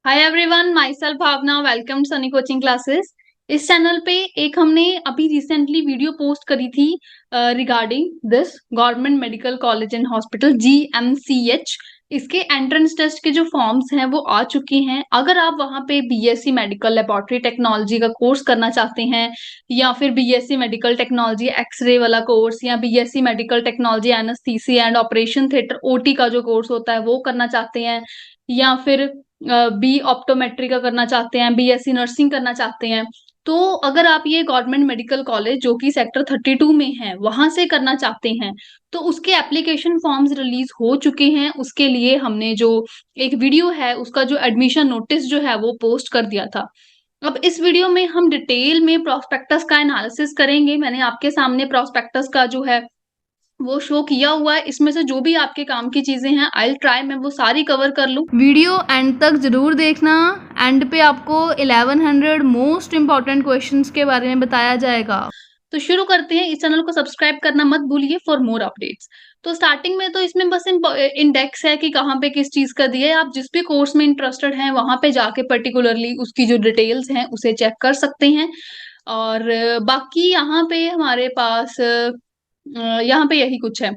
Hi everyone, my self Bhavna. Welcome Sunny coaching classes. इस channel पे एक हमने अभी रिसेंटली वीडियो पोस्ट करी थी regarding this government medical college and hospital GMCH। इसके एंट्रेंस टेस्ट के जो फॉर्म्स हैं वो आ चुके हैं। अगर आप वहां पे बीएससी मेडिकल लेबोरेटरी टेक्नोलॉजी का कोर्स करना चाहते हैं या फिर बीएससी मेडिकल टेक्नोलॉजी एक्सरे वाला कोर्स या BSc medical technology anaesthesia and operation theatre OT का जो कोर्स होता है वो करना चाहते हैं, या फिर बी ऑप्टोमेट्री का करना चाहते हैं, बीएससी नर्सिंग करना चाहते हैं, तो अगर आप ये गवर्नमेंट मेडिकल कॉलेज जो कि सेक्टर 32 में है वहां से करना चाहते हैं तो उसके एप्लीकेशन फॉर्म्स रिलीज हो चुके हैं। उसके लिए हमने जो एक वीडियो है उसका जो एडमिशन नोटिस जो है वो पोस्ट कर दिया था। अब इस वीडियो में हम डिटेल में प्रोस्पेक्टस का एनालिसिस करेंगे। मैंने आपके सामने प्रोस्पेक्टस का जो है वो शो किया हुआ है। इसमें से जो भी आपके काम की चीजें हैं आई ट्राई मैं वो सारी कवर कर लूं। वीडियो एंड तक जरूर देखना। एंड पे आपको 1100 मोस्ट इंपॉर्टेंट क्वेश्चंस के बारे में बताया जाएगा। तो शुरू करते हैं। इस चैनल को सब्सक्राइब करना मत भूलिए फॉर मोर अपडेट्स। तो स्टार्टिंग में तो इसमें बस इंडेक्स है कि कहाँ पे किस चीज का दिया है। आप जिस भी कोर्स में इंटरेस्टेड हैं वहां पे जाके पर्टिकुलरली उसकी जो डिटेल्स हैं उसे चेक कर सकते हैं। और बाकी यहाँ पे हमारे पास यहाँ पे यही कुछ है।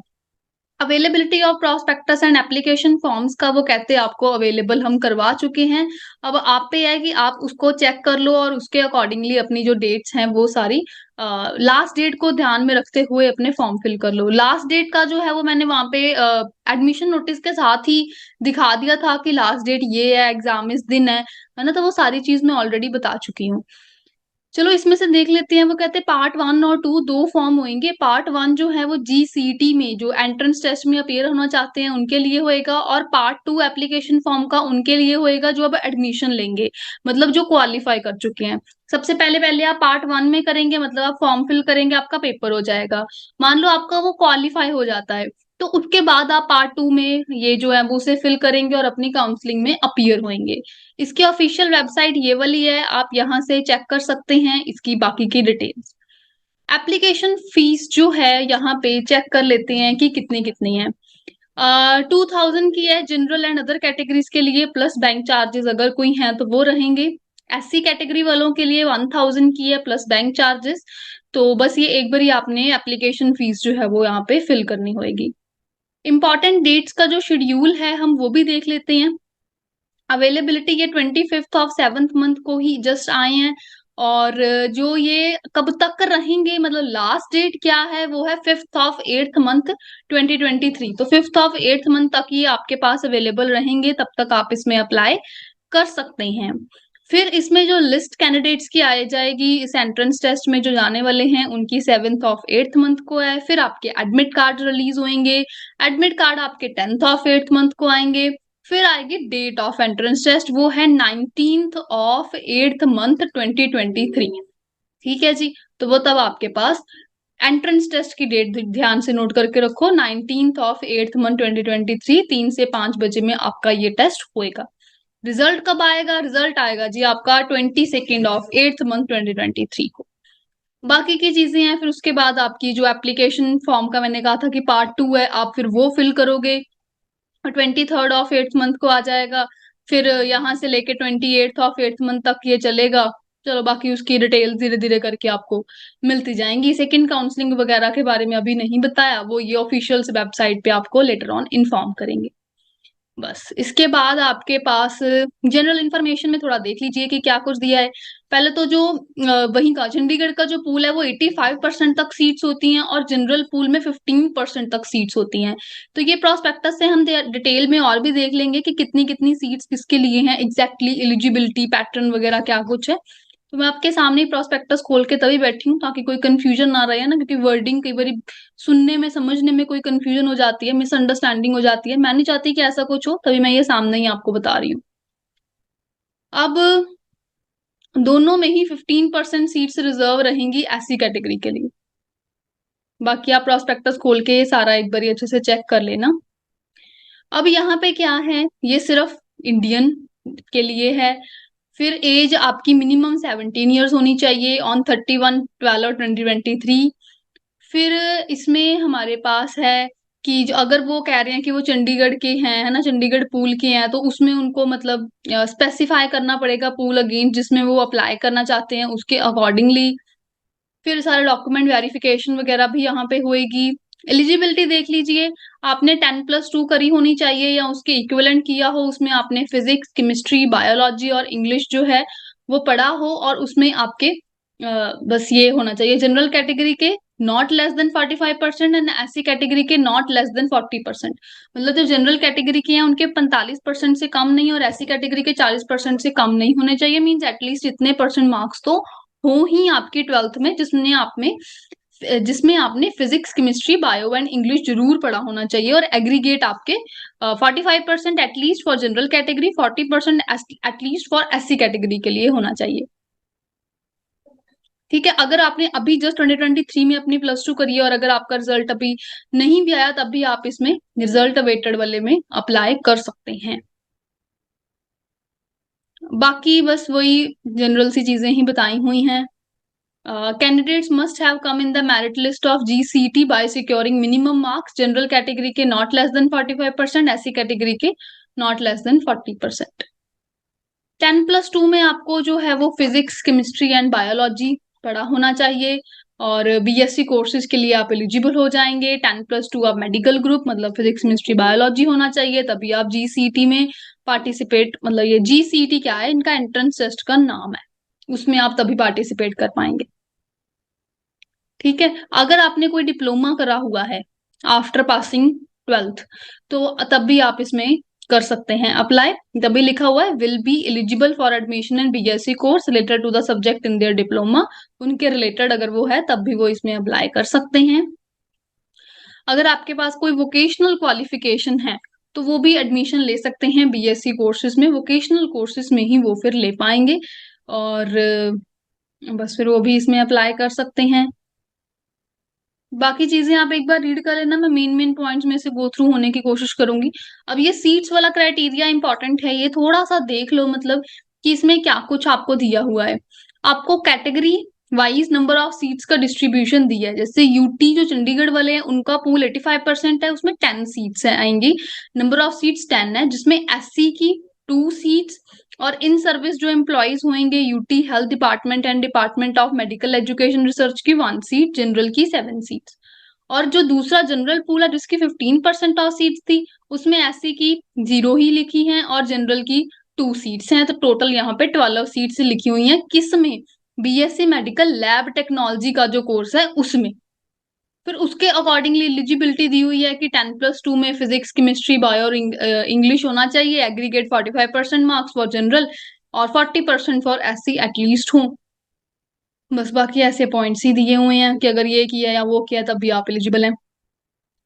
Availability of prospectus and application forms का वो कहते हैं आपको अवेलेबल हम करवा चुके हैं। अब आप पे है कि आप उसको चेक कर लो और उसके अकॉर्डिंगली अपनी जो डेट्स हैं वो सारी लास्ट डेट को ध्यान में रखते हुए अपने फॉर्म फिल कर लो। लास्ट डेट का जो है वो मैंने वहां पे एडमिशन नोटिस के साथ ही दिखा दिया था कि लास्ट डेट ये है, एग्जाम इस दिन है ना। तो वो सारी चीज मैं ऑलरेडी बता चुकी हूँ। चलो इसमें से देख लेते हैं। वो कहते हैं पार्ट 1 और 2 दो फॉर्म होंगे। पार्ट 1 जो है वो GCT में जो एंट्रेंस टेस्ट में अपेयर होना चाहते हैं उनके लिए होएगा, और पार्ट 2 एप्लीकेशन फॉर्म का उनके लिए होएगा जो अब एडमिशन लेंगे, मतलब जो क्वालिफाई कर चुके हैं। सबसे पहले पहले आप पार्ट 1 में करेंगे, मतलब आप फॉर्म फिल करेंगे, आपका पेपर हो जाएगा। मान लो आपका वो क्वालिफाई हो जाता है तो उसके बाद आप पार्ट 2 में ये जो है वो उसे फिल करेंगे और अपनी काउंसलिंग में अपीयर होंगे। इसकी ऑफिशियल वेबसाइट ये वाली है, आप यहाँ से चेक कर सकते हैं इसकी बाकी की डिटेल्स। एप्लीकेशन फीस जो है यहाँ पे चेक कर लेते हैं कि कितनी कितनी है। 2000 की है जनरल एंड अदर कैटेगरीज के लिए, प्लस बैंक चार्जेस अगर कोई है तो वो रहेंगे। SC कैटेगरी वालों के लिए 1000 की है प्लस बैंक चार्जेस। तो बस ये एक बार आपने एप्लीकेशन फीस जो है वो यहाँ पे फिल करनी होगी। इंपॉर्टेंट डेट्स का जो शेड्यूल है हम वो भी देख लेते हैं। अवेलेबिलिटी ये 25 ऑफ 7th मंथ को ही जस्ट आए हैं। और जो ये कब तक रहेंगे, मतलब लास्ट डेट क्या है वो है 5th ऑफ 8th मंथ 2023। तो 5th ऑफ 8th मंथ तक ये आपके पास अवेलेबल रहेंगे, तब तक आप इसमें अप्लाई कर सकते हैं। फिर इसमें जो लिस्ट कैंडिडेट्स की आ जाएगी इस एंट्रेंस टेस्ट में जो जाने वाले हैं उनकी 7th ऑफ 8th मंथ को है। फिर आपके एडमिट कार्ड रिलीज होंगे। एडमिट कार्ड आपके 10th ऑफ 8th मंथ को आएंगे। फिर आएगी डेट ऑफ एंट्रेंस टेस्ट, वो है 19th ऑफ 8th मंथ 2023। ठीक है जी। तो वो तब आपके पास एंट्रेंस टेस्ट की डेट ध्यान से नोट करके रखो, 19th ऑफ 8th मंथ 2023 3 से 5 बजे में आपका ये टेस्ट होएगा। रिजल्ट कब आएगा? रिजल्ट आएगा जी आपका 22 ऑफ 8th मंथ 2023 को। बाकी की चीजें हैं फिर उसके बाद आपकी जो एप्लीकेशन फॉर्म का मैंने कहा था कि पार्ट 2 है, आप फिर वो फिल करोगे। 23rd ऑफ 8th मंथ को आ जाएगा। फिर यहाँ से लेके 28th ऑफ 8th मंथ तक ये चलेगा। चलो बाकी उसकी डिटेल धीरे धीरे करके आपको मिलती जाएंगी। सेकंड काउंसलिंग वगैरह के बारे में अभी नहीं बताया, वो ये ऑफिशियल वेबसाइट पे आपको लेटर ऑन इन्फॉर्म करेंगे। बस इसके बाद आपके पास जनरल इंफॉर्मेशन में थोड़ा देख लीजिए कि क्या कुछ दिया है। पहले तो जो वहीं का चंडीगढ़ का जो पूल है वो 85% तक सीट्स होती हैं और जनरल पूल में 15% तक सीट्स होती हैं। तो ये प्रोस्पेक्टस से हम डिटेल में और भी देख लेंगे कि कितनी कितनी सीट्स किसके लिए हैं, एग्जैक्टली एलिजिबिलिटी पैटर्न वगैरह क्या कुछ है। तो मैं आपके सामने प्रोस्पेक्टस खोल के तभी बैठी हूँ ताकि कोई कंफ्यूजन ना रहे ना, क्योंकि वर्डिंग कई बार सुनने में समझने में कोई कंफ्यूजन हो जाती है, मिसअंडरस्टैंडिंग हो जाती है। मैं नहीं चाहती कि ऐसा कुछ हो, तभी मैं ये सामने ही आपको बता रही हूँ। अब दोनों में ही 15% सीट्स रिजर्व रहेंगी SC कैटेगरी के लिए। बाकी आप प्रोस्पेक्टस खोल के ये सारा एक बार अच्छे से चेक कर लेना। अब यहाँ पे क्या है, ये सिर्फ इंडियन के लिए है। फिर एज आपकी मिनिमम 17 ईयर्स होनी चाहिए ऑन 31/12/2023। फिर इसमें हमारे पास है कि अगर वो कह रहे हैं कि वो चंडीगढ़ के हैं, है ना, चंडीगढ़ पूल के हैं, तो उसमें उनको मतलब स्पेसिफाई करना पड़ेगा पूल अगेंस्ट जिसमें वो अप्लाई करना चाहते हैं, उसके अकॉर्डिंगली फिर सारे डॉक्यूमेंट वेरिफिकेशन वगैरह भी यहाँ पे होएगी। एलिजिबिलिटी देख लीजिए, आपने 10+2 करी होनी चाहिए या उसके इक्विवेलेंट किया हो, उसमें आपने फिजिक्स, केमिस्ट्री, बायोलॉजी और इंग्लिश जो है वो पढ़ा हो, और उसमें आपके बस ये होना चाहिए जनरल कैटेगरी के not less than 45% and SC category के नॉट लेस देन 40%। मतलब जो जनरल कैटेगरी के हैं उनके 45% से कम नहीं और एससी कैटेगरी के 40% से कम नहीं होने चाहिए। मीन्स एटलीस्ट इतने परसेंट मार्क्स तो हो ही आपकी 12th में जिसमें आपने physics, chemistry, bio and English जरूर पढ़ा होना चाहिए, और एग्रीगेट आपके 45% at least for general category, 40% at least for SC category के लिए होना चाहिए। ठीक है, अगर आपने अभी जस्ट 2023 में अपनी +2 करी है और अगर आपका रिजल्ट अभी नहीं भी आया तब भी आप इसमें रिजल्ट अवेटेड वाले में अप्लाई कर सकते हैं। बाकी बस वही जनरल सी चीजें ही बताई हुई हैं। Candidates must have come in the merit list of GCT by securing minimum marks, general category के not less than 45%, SC category के नॉट लेस देन 40%। 10+2 में आपको जो है वो फिजिक्स, केमिस्ट्री एंड बायोलॉजी पढ़ा होना चाहिए, और बीएससी कोर्सेज के लिए आप एलिजिबल हो जाएंगे। 10+2 आप मेडिकल ग्रुप मतलब फिजिक्स, केमिस्ट्री, बायोलॉजी होना चाहिए, तभी आप GCT में पार्टिसिपेट, मतलब ये GCT क्या है, इनका एंट्रेंस टेस्ट का नाम है, उसमें आप तभी पार्टिसिपेट कर पाएंगे। ठीक है, अगर आपने कोई डिप्लोमा करा हुआ है आफ्टर पासिंग 12th तो तब भी आप इसमें कर सकते हैं अप्लाई। तभी लिखा हुआ है will be eligible for admission in BSc course related to the subject in their diploma, उनके रिलेटेड अगर वो है तब भी वो इसमें अप्लाई कर सकते हैं। अगर आपके पास कोई वोकेशनल क्वालिफिकेशन है तो वो भी एडमिशन ले सकते हैं बीएससी कोर्सेज में, वोकेशनल कोर्सेज में ही वो फिर ले पाएंगे, और बस फिर वो भी इसमें अप्लाई कर सकते हैं। बाकी चीजें आप एक बार रीड कर लेना, मैं मेन मेन पॉइंट्स में से गो थ्रू होने की कोशिश करूंगी। अब ये सीट्स वाला क्राइटेरिया इंपॉर्टेंट है, ये थोड़ा सा देख लो, मतलब कि इसमें क्या कुछ आपको दिया हुआ है। आपको category wise number of seats का डिस्ट्रीब्यूशन दिया है, जैसे यूटी जो चंडीगढ़ वाले हैं उनका पूल 85% है, उसमें 10 सीट्स है आएंगी, नंबर ऑफ सीट्स 10 है, जिसमें एससी की 2 सीट्स, और इन सर्विस जो एम्प्लॉयज होंगे UT health department and department of medical education research की 1 सीट, जनरल की 7 सीट्स। और जो दूसरा जनरल पूल है जिसकी 15% ऑफ सीट्स थी, उसमें एससी की 0 ही लिखी हैं और जनरल की 2 सीट्स हैं, तो टोटल यहाँ पे 12 सीट्स लिखी हुई हैं। किसमें? बीएससी मेडिकल लैब टेक्नोलॉजी का जो कोर्स है उसमें। फिर उसके अकॉर्डिंगली एलिजिबिलिटी दी हुई है कि 10+2 में फिजिक्स, केमिस्ट्री, बायो और इंग्लिश होना चाहिए, एग्रीगेट 45% मार्क्स फॉर जनरल और 40% फॉर एससी एटलीस्ट हो। बस बाकी ऐसे पॉइंट्स ही दिए हुए हैं कि अगर ये किया या वो किया तब भी आप एलिजिबल हैं।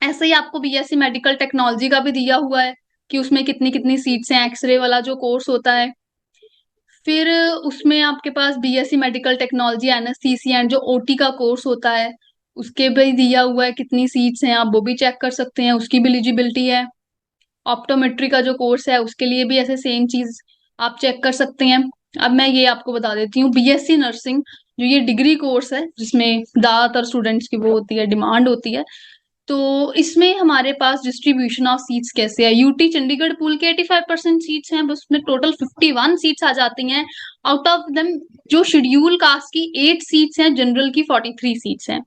ऐसे ही आपको बीएससी मेडिकल टेक्नोलॉजी का भी दिया हुआ है कि उसमें कितनी कितनी सीट्स हैं, एक्सरे वाला जो कोर्स होता है। फिर उसमें आपके पास BSc medical technology anaesthesia and जो ओटी का कोर्स होता है उसके भी दिया हुआ है कितनी सीट्स हैं, आप वो भी चेक कर सकते हैं, उसकी भी एलिजिबिलिटी है। ऑप्टोमेट्री का जो कोर्स है उसके लिए भी ऐसे सेम चीज आप चेक कर सकते हैं। अब मैं ये आपको बता देती हूँ, बीएससी नर्सिंग जो ये डिग्री कोर्स है जिसमें ज्यादातर स्टूडेंट्स की वो होती है, डिमांड होती है, तो इसमें हमारे पास डिस्ट्रीब्यूशन ऑफ सीट्स कैसे है। यूटी चंडीगढ़ पूल के 85% सीट्स हैं, बस उसमें टोटल 51 सीट्स आ जाती हैं। आउट ऑफ देम जो शेड्यूल कास्ट की 8 सीट्स हैं, जनरल की 43 सीट्स हैं।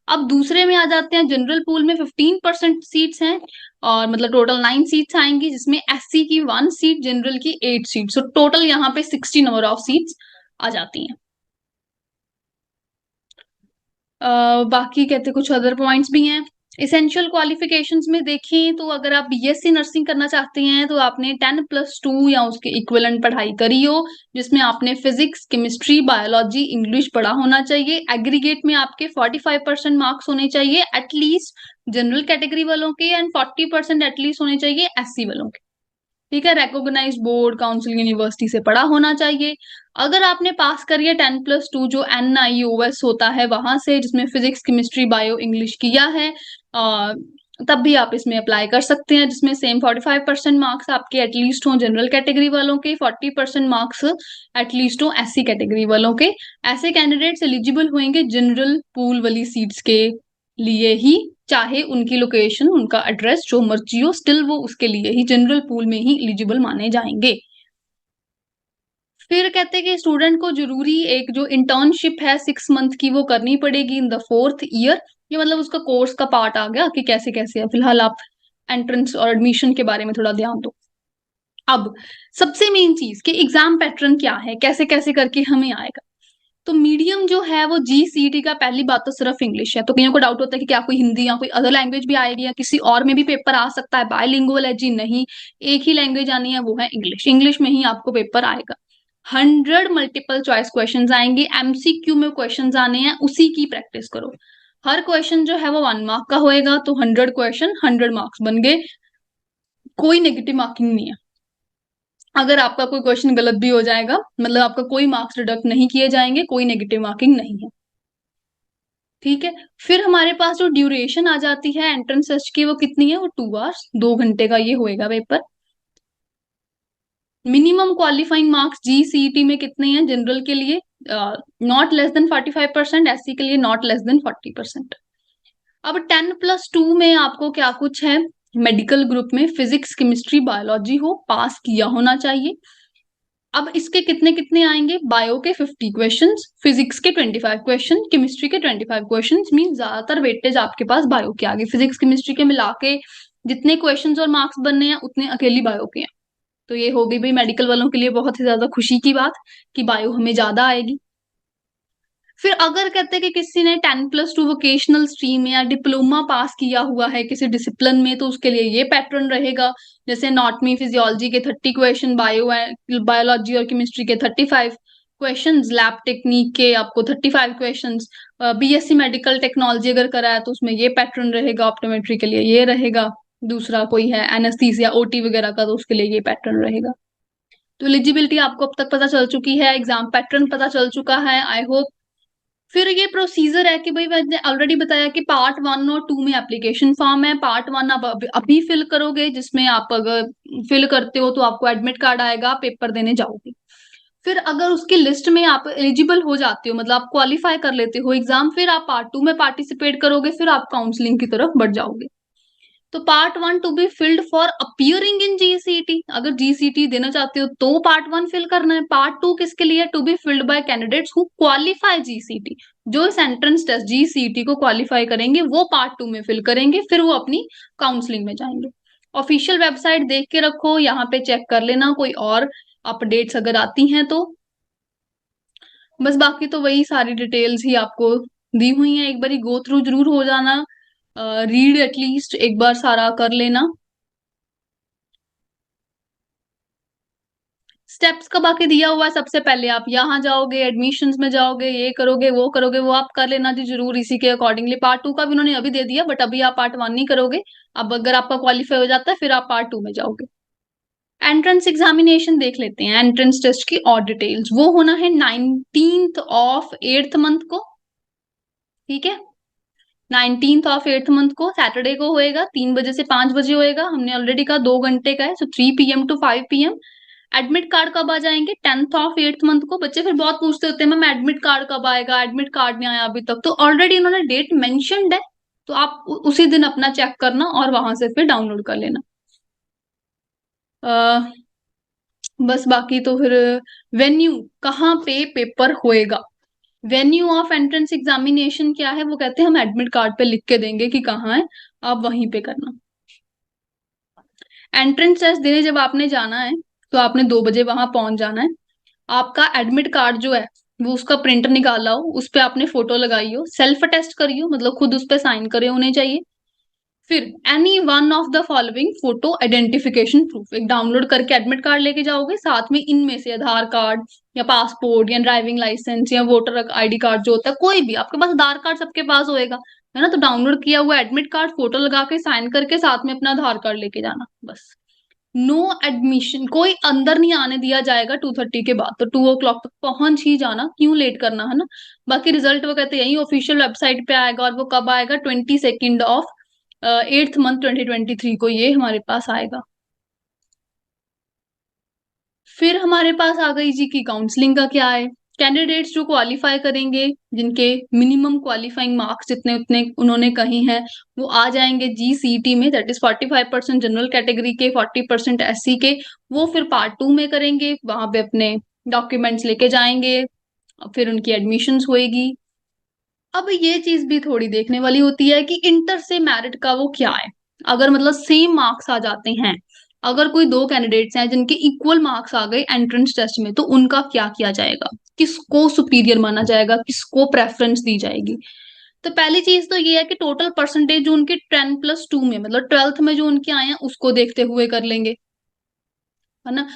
अब दूसरे में आ जाते हैं, जनरल पूल में 15% सीट्स हैं और मतलब टोटल 9 सीट्स आएंगी, जिसमें एससी की 1 सीट, जनरल की 8 सीट, सो टोटल यहाँ पे 60 नंबर ऑफ सीट्स आ जाती हैं। बाकी कहते कुछ अदर पॉइंट्स भी हैं। इसेंशियल क्वालिफिकेशंस में देखें तो अगर आप बीएससी नर्सिंग करना चाहते हैं तो आपने 10+2 या उसके इक्विवेलेंट पढ़ाई करी हो, जिसमें आपने फिजिक्स, केमिस्ट्री, बायोलॉजी, इंग्लिश पढ़ा होना चाहिए। एग्रीगेट में आपके 45% मार्क्स होने चाहिए एटलीस्ट जनरल कैटेगरी वालों के, एंड 40% एटलीस्ट होने चाहिए एससी वालों के। ठीक है, रिकॉग्नाइज्ड बोर्ड, काउंसिल, यूनिवर्सिटी से पढ़ा होना चाहिए। अगर आपने पास करी है 10+2 जो NIOS होता है वहां से, जिसमें फिजिक्स, केमिस्ट्री, बायो, इंग्लिश किया है, तब भी आप इसमें अप्लाई कर सकते हैं, जिसमें सेम 45% मार्क्स आपके एटलीस्ट हो जनरल कैटेगरी वालों के, 40% मार्क्स एटलीस्ट हो एससी कैटेगरी वालों के। ऐसे कैंडिडेट्स एलिजिबल होंगे जनरल पूल वाली सीट्स के लिए ही, चाहे उनकी लोकेशन, उनका एड्रेस जो मर्जी हो, स्टिल वो उसके लिए ही जनरल पूल में ही एलिजिबल माने जाएंगे। फिर कहते हैं कि स्टूडेंट को जरूरी एक जो इंटर्नशिप है 6 मंथ की वो करनी पड़ेगी इन द 4th ईयर। ये मतलब उसका कोर्स का पार्ट आ गया कि कैसे कैसे है। फिलहाल आप एंट्रेंस और एडमिशन के बारे में थोड़ा ध्यान दो। अब सबसे मेन चीज कि एग्जाम पैटर्न क्या है, कैसे कैसे करके हमें आएगा। तो मीडियम जो है वो GCET का, पहली बात तो सिर्फ इंग्लिश है। तो कईयों को डाउट होता है कि क्या कोई हिंदी या कोई अदर लैंग्वेज भी आएगी या किसी और में भी पेपर आ सकता है, बायलिंगुअल है जी? नहीं, एक ही लैंग्वेज आनी है, वो है इंग्लिश। इंग्लिश में ही आपको पेपर आएगा। 100 मल्टीपल चॉइस क्वेश्चंस आएंगे, MCQ में क्वेश्चंस आने हैं, उसी की प्रैक्टिस करो। हर क्वेश्चन जो है वो 1 मार्क का होएगा, तो 100 क्वेश्चन 100 मार्क्स बन गए। कोई नेगेटिव मार्किंग नहीं है। अगर आपका कोई क्वेश्चन गलत भी हो जाएगा, मतलब आपका कोई मार्क्स डिडक्ट नहीं किए जाएंगे, कोई नेगेटिव मार्किंग नहीं है। ठीक है। फिर हमारे पास जो ड्यूरेशन आ जाती है एंट्रेंस टेस्ट की, वो कितनी है? वो 2 आवर्स, 2 घंटे का ये होएगा paper. Minimum qualifying marks GCET में कितने हैं जनरल के लिए? नॉट लेस देन 45%, SC के लिए नॉट लेस देन 40%। अब 10+2 में आपको क्या कुछ है? मेडिकल ग्रुप में फिजिक्स, केमिस्ट्री, बायोलॉजी हो, पास किया होना चाहिए। अब इसके कितने कितने आएंगे? बायो के 50 क्वेश्चंस, फिजिक्स के 25 क्वेश्चन, केमिस्ट्री के 25 क्वेश्चंस। मीन ज्यादातर वेटेज आपके पास बायो के आगे। फिजिक्स केमिस्ट्री के मिला के जितने क्वेश्चंस और मार्क्स बनने हैं उतने अकेली बायो के हैं। तो ये हो गई भाई मेडिकल वालों के लिए बहुत ही ज्यादा खुशी की बात कि बायो हमें ज्यादा आएगी। फिर अगर कहते हैं कि किसी ने 10+2 वोकेशनल स्ट्रीम या डिप्लोमा पास किया हुआ है किसी डिसिप्लिन में, तो उसके लिए ये पैटर्न रहेगा। जैसे एनाटॉमी फिजियोलॉजी के 30 क्वेश्चन, बायोलॉजी और केमिस्ट्री के 35 क्वेश्चंस, लैब टेक्निक के आपको 35 क्वेश्चंस। BSc मेडिकल टेक्नोलॉजी अगर करा है तो उसमें ये पैटर्न रहेगा। ऑप्टोमेट्री के लिए ये रहेगा। दूसरा कोई है एनेस्थीसिया OT वगैरह का, तो उसके लिए ये पैटर्न रहेगा। तो एलिजिबिलिटी आपको अब तक पता चल चुकी है, एग्जाम पैटर्न पता चल चुका है, आई होप। फिर ये प्रोसीजर है कि भाई मैंने ऑलरेडी बताया कि पार्ट 1 और 2 में एप्लीकेशन फॉर्म है। पार्ट 1 आप अभी फिल करोगे, जिसमें आप अगर फिल करते हो तो आपको एडमिट कार्ड आएगा, पेपर देने जाओगे। फिर अगर उसकी लिस्ट में आप एलिजिबल हो जाते हो, मतलब आप क्वालिफाई कर लेते हो एग्जाम, फिर आप पार्ट 2 में पार्टिसिपेट करोगे, फिर आप काउंसलिंग की तरफ बढ़ जाओगे। तो part 1 to be filled for appearing in GCET। अगर GCET देना चाहते हो तो पार्ट 1 फिल करना है। पार्ट 2 किसके लिए? To be filled by candidates who qualify GCET। जो इस एंट्रेंस टेस्ट GCET को क्वालिफाई करेंगे वो पार्ट 2 में फिल करेंगे, फिर वो अपनी काउंसलिंग में जाएंगे। ऑफिशियल वेबसाइट देख के रखो, यहाँ पे चेक कर लेना कोई और अपडेट्स अगर आती हैं तो। बस बाकी तो वही सारी डिटेल्स ही आपको दी हुई हैं। एक बार गो थ्रू जरूर हो जाना, रीड एटलीस्ट एक बार सारा कर लेना। स्टेप्स का बाकी दिया हुआ है। सबसे पहले आप यहाँ जाओगे, एडमिशंस में जाओगे, ये करोगे वो करोगे, वो आप कर लेना जी जरूर इसी के अकॉर्डिंगली। पार्ट 2 का भी उन्होंने अभी दे दिया, बट अभी आप पार्ट 1 नहीं करोगे। अब अगर आपका क्वालिफाई हो जाता है फिर आप पार्ट 2 में जाओगे। एंट्रेंस एग्जामिनेशन देख लेते हैं, एंट्रेंस टेस्ट की और डिटेल्स। वो होना है 19th ऑफ 8th मंथ को। ठीक है, 19th ऑफ 8th मंथ को सैटरडे को होएगा। 3 बजे से 5 बजे होएगा। हमने ऑलरेडी कहा 2 घंटे का है, सो 3 PM to 5 PM। Admit card कब आ जाएंगे? 10th ऑफ 8th मंथ को। बच्चे फिर बहुत पूछते होते हैं मैम एडमिट कार्ड कब आएगा, एडमिट कार्ड नहीं आया अभी तक। तो ऑलरेडी इन्होंने डेट मेंशन्ड है, तो आप उसी दिन अपना चेक करना और वहां से फिर डाउनलोड कर लेना। बस बाकी तो फिर वेन्यू कहाँ पे पेपर होएगा। वेन्यू ऑफ एंट्रेंस एग्जामिनेशन क्या है? वो कहते हैं हम एडमिट कार्ड पे लिख के देंगे कि कहाँ है, आप वहीं पे करना। एंट्रेंस टेस्ट देने जब आपने जाना है तो आपने 2 बजे वहां पहुंच जाना है। आपका एडमिट कार्ड जो है वो उसका प्रिंट निकाला हो, उस पे आपने फोटो लगाई हो, सेल्फ अटेस्ट करी हो, मतलब खुद उस पे साइन करे होने चाहिए। फिर any one of the following photo identification proof एक डाउनलोड करके एडमिट कार्ड लेके जाओगे। साथ में इनमें से आधार कार्ड या पासपोर्ट या ड्राइविंग लाइसेंस या वोटर ID कार्ड जो होता है, कोई भी आपके पास, आधार कार्ड सबके पास होएगा है ना। तो डाउनलोड किया हुआ एडमिट कार्ड फोटो लगा के साइन करके साथ में अपना आधार कार्ड लेके जाना बस। नो एडमिशन, कोई अंदर नहीं आने दिया जाएगा 2:30 के बाद। तो 2 o'clock तक पहुंच ही जाना, क्यों लेट करना है ना। बाकी रिजल्ट वो कहते हैं यही ऑफिशियल वेबसाइट पे आएगा, और वो कब आएगा? 22 ऑफ 8th मंथ 2023 को ये हमारे पास आएगा। फिर हमारे पास आ गई जी की काउंसलिंग का क्या है। कैंडिडेट्स जो क्वालिफाई करेंगे, जिनके मिनिमम क्वालिफाइंग मार्क्स जितने उतने उन्होंने कहे हैं, वो आ जाएंगे जीसीटी में, दैट इज 45% जनरल कैटेगरी के, 40% एससी के। वो फिर पार्ट 2 में करेंगे, वहां पे अपने डॉक्यूमेंट्स लेके जाएंगे, फिर उनकी एडमिशन्स होएगी। अब ये चीज भी थोड़ी देखने वाली होती है कि इंटर से मेरिट का वो क्या है। अगर मतलब सेम मार्क्स आ जाते हैं, अगर कोई दो कैंडिडेट्स हैं जिनके इक्वल मार्क्स आ गए एंट्रेंस टेस्ट में, तो उनका क्या किया जाएगा, किसको सुपीरियर माना जाएगा, किसको प्रेफरेंस दी जाएगी। तो पहली चीज तो ये है कि टोटल परसेंटेज जो उनके 10+2 में, मतलब 12th में जो उनके आए हैं, उसको देखते हुए कर लेंगे, है ना।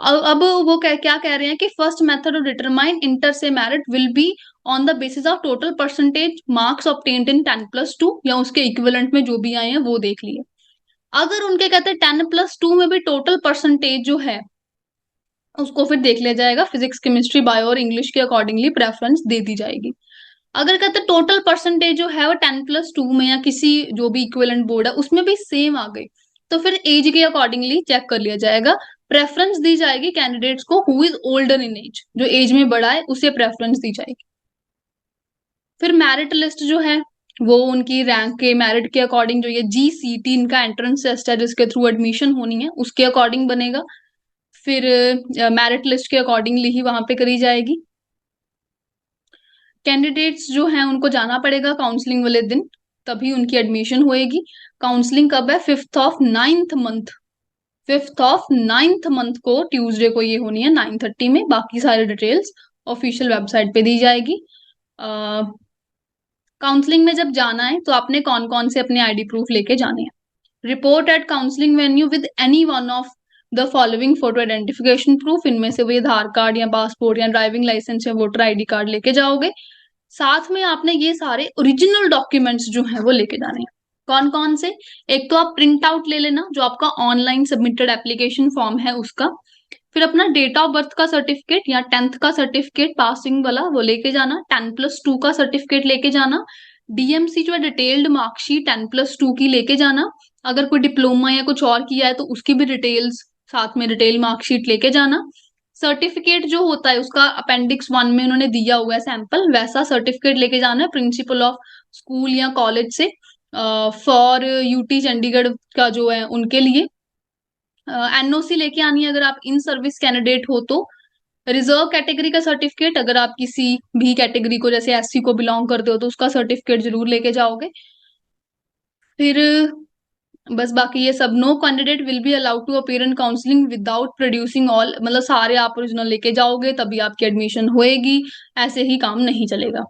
अब वो क्या कह रहे हैं कि first method of determine inter se merit will be on the basis of total percentage marks obtained in 10+2, या उसके इक्विवेलेंट में जो भी आए हैं वो देख लिए। अगर उनके कहते हैं 10+2 में भी टोटल परसेंटेज जो है उसको फिर देख लिया जाएगा, फिजिक्स केमिस्ट्री बायो और इंग्लिश के अकॉर्डिंगली प्रेफरेंस दे दी जाएगी। अगर कहते हैं टोटल परसेंटेज जो है वो 10+2 में या किसी जो भी इक्विवेलेंट बोर्ड है उसमें भी सेम आ गई, तो फिर एज के अकॉर्डिंगली चेक कर लिया जाएगा। प्रेफरेंस दी जाएगी कैंडिडेट्स को who is older in age, जो एज में बड़ा है उसे प्रेफरेंस दी जाएगी। फिर मेरिट लिस्ट जो है वो उनकी रैंक के मेरिट के अकॉर्डिंग, जो ये जीसीटी इनका एंट्रेंस टेस्ट है जिसके थ्रू एडमिशन होनी है, उसके अकॉर्डिंग बनेगा। फिर मेरिट लिस्ट के अकॉर्डिंगली ही वहां पे करी जाएगी। कैंडिडेट्स जो हैं उनको जाना पड़ेगा काउंसलिंग वाले दिन, तभी उनकी एडमिशन होएगी। काउंसलिंग कब है? 5th of 9th month, 5th of 9th month को ट्यूसडे को ये होनी है 9:30 में। बाकी सारे डिटेल्स ऑफिशियल वेबसाइट पे दी जाएगी। काउंसलिंग में जब जाना है तो आपने कौन कौन से अपने आईडी प्रूफ लेके जाने हैं। Report eight counselling venue with any one of the following photo identification proof, इनमें से वो आधार कार्ड या पासपोर्ट या ड्राइविंग लाइसेंस या वोटर आईडी कार्ड लेके जाओगे। साथ में आपने ये सारे ओरिजिनल डॉक्यूमेंट्स जो हैं वो लेके जाने हैं। कौन कौन से? एक तो आप प्रिंट आउट ले लेना जो आपका ऑनलाइन सबमिटेड एप्लीकेशन फॉर्म है उसका। फिर अपना डेट ऑफ बर्थ का सर्टिफिकेट या 10th का सर्टिफिकेट पासिंग वाला वो लेके जाना। 10+2 का सर्टिफिकेट लेके जाना। डीएमसी जो है डिटेल्ड मार्कशीट 10+2 की लेके जाना। अगर कोई डिप्लोमा या कुछ और किया है तो उसकी भी डिटेल्स साथ में डिटेल मार्कशीट लेके जाना। सर्टिफिकेट जो होता है उसका अपेंडिक्स 1 में उन्होंने दिया हुआ है सैंपल, वैसा सर्टिफिकेट लेके जाना है प्रिंसिपल ऑफ स्कूल या कॉलेज से, फॉर यूटी चंडीगढ़ का जो है उनके लिए। एनओसी लेके आनी है अगर आप इन सर्विस कैंडिडेट हो तो। रिजर्व कैटेगरी का सर्टिफिकेट, अगर आप किसी भी कैटेगरी को जैसे एससी को बिलोंग करते हो तो उसका सर्टिफिकेट जरूर लेके जाओगे। फिर बस बाकी ये सब। No candidate will be allowed to appear in counselling without producing all, मतलब सारे आप ओरिजिनल लेके जाओगे तभी आपकी एडमिशन होएगी, ऐसे ही काम नहीं चलेगा।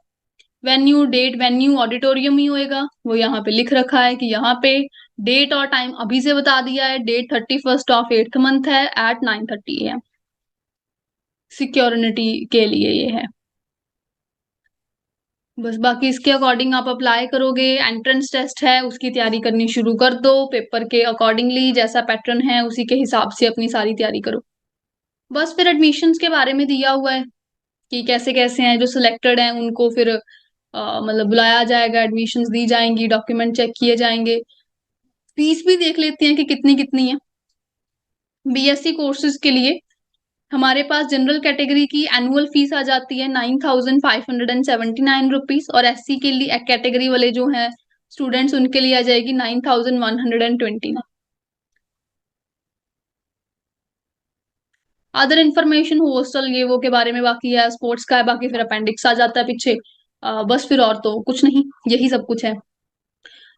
वेन्यू डेट, वेन्यू ऑडिटोरियम ही होएगा, वो यहाँ पे लिख रखा है कि यहाँ पे डेट और टाइम अभी से बता दिया है। Date 31st of 8th month है एट 9:30 AM। सिक्योरिटी के लिए ये है। बस बाकी इसके अकॉर्डिंग आप अप्लाई करोगे। एंट्रेंस टेस्ट है उसकी तैयारी करनी शुरू कर दो, पेपर के अकॉर्डिंगली जैसा पैटर्न है उसी के हिसाब से अपनी सारी तैयारी करो। बस फिर एडमिशन्स के बारे में दिया हुआ है कि कैसे कैसे हैं, जो सिलेक्टेड हैं उनको फिर मतलब बुलाया जाएगा, एडमिशन्स दी जाएंगी, डॉक्यूमेंट चेक किए जाएंगे। फीस भी देख लेते हैं कि कितनी कितनी है। बीएससी कोर्सेज के लिए हमारे पास जनरल कैटेगरी की एनुअल फीस आ जाती है 9,579 रुपीज, और एससी के लिए कैटेगरी वाले जो हैं स्टूडेंट्स उनके लिए आ जाएगी 9,120। अदर इन्फॉर्मेशन हॉस्टल ये वो के बारे में बाकी है, स्पोर्ट्स का है, बाकी फिर अपेंडिक्स आ जाता है पीछे। बस फिर और तो कुछ नहीं, यही सब कुछ है।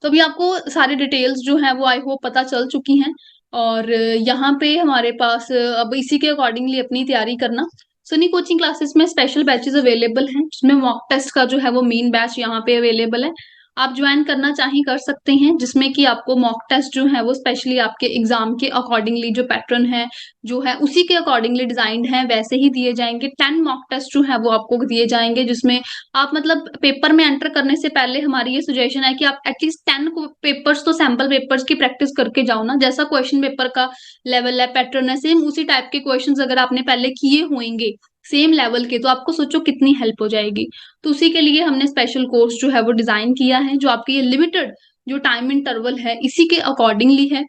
तो अभी आपको सारी डिटेल्स जो है वो आई होप पता चल चुकी हैं। और यहाँ पे हमारे पास अब इसी के अकॉर्डिंगली अपनी तैयारी करना। सनी कोचिंग क्लासेस में स्पेशल बैचेस अवेलेबल हैं जिसमें मॉक टेस्ट का जो है वो मेन बैच यहाँ पे अवेलेबल है। आप ज्वाइन करना चाहें कर सकते हैं, जिसमें कि आपको मॉक टेस्ट जो है वो स्पेशली आपके एग्जाम के अकॉर्डिंगली जो पैटर्न है जो है उसी के अकॉर्डिंगली डिजाइंड है वैसे ही दिए जाएंगे। 10 मॉक टेस्ट जो है वो आपको दिए जाएंगे, जिसमें आप मतलब पेपर में एंटर करने से पहले हमारी ये सजेशन है कि आप एटलीस्ट 10 पेपर्स तो सैंपल पेपर्स की प्रैक्टिस करके जाओ ना। जैसा क्वेश्चन पेपर का लेवल है, पैटर्न है, सेम उसी टाइप के क्वेश्चंस अगर आपने पहले किए होंगे सेम लेवल के, तो आपको सोचो कितनी हेल्प हो जाएगी। तो उसी के लिए हमने स्पेशल कोर्स जो है वो डिजाइन किया है, जो आपकी ये लिमिटेड जो टाइम इंटरवल है इसी के अकॉर्डिंगली है।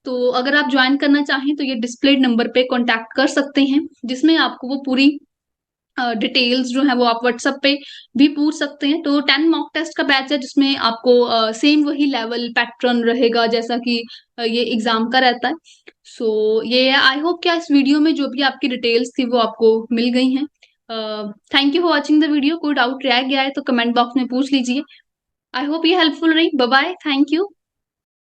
तो अगर आप ज्वाइन करना चाहें तो ये डिस्प्लेड नंबर पे कांटेक्ट कर सकते हैं, जिसमें आपको वो पूरी डिटेल्स जो है वो आप व्हाट्सएप पे भी पूछ सकते हैं। तो 10 मॉक टेस्ट का बैच है जिसमें आपको सेम वही लेवल पैटर्न रहेगा जैसा कि ये एग्जाम का रहता है। सो ये आई होप क्या इस वीडियो में जो भी आपकी डिटेल्स थी वो आपको मिल गई हैं। Thank you for watching the video. कोई डाउट रह गया है तो कमेंट बॉक्स में पूछ लीजिए। आई होप ये हेल्पफुल रही। Bye bye, thank you.